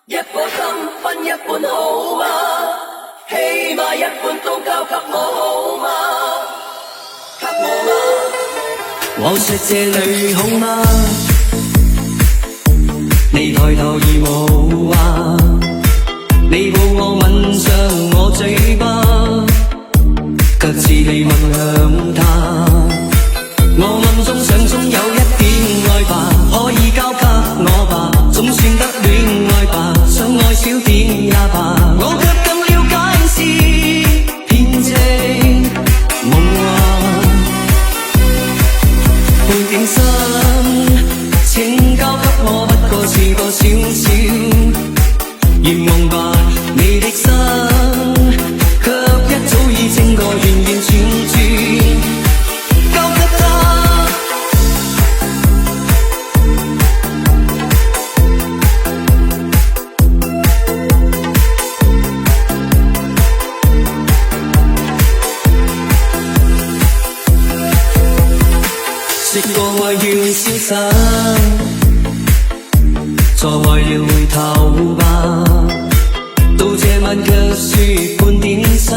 一顆心分一半好嗎？起碼一半都交給我好嗎？給我嗎？我說這裏好嗎？你抬頭而無話，你抱我吻上我嘴巴，卻似你吻向他。我暗中想總有一點愛吧，可以交給我吧，總算得戀愛吧，想愛少點也罷，我卻更了解是騙情夢話。半點心請交給我，不過是個小小願望吧，你的心卻一早已整個完完全全交給他。說過愛要瀟灑，錯愛了回頭吧，到這晚卻說半點心，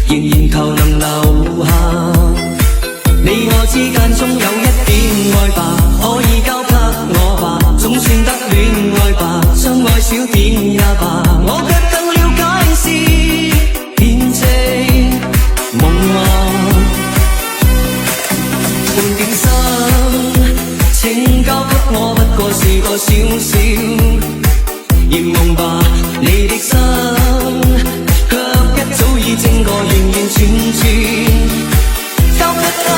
仍然求能留下。你我之間總有一點愛吧，可以交給我吧，總算得戀愛吧，相愛少點也罷，我卻更了解是騙情夢話。半點心請交給我，不過是個小小願望吧，你的心卻一早已整個完完全全交給他。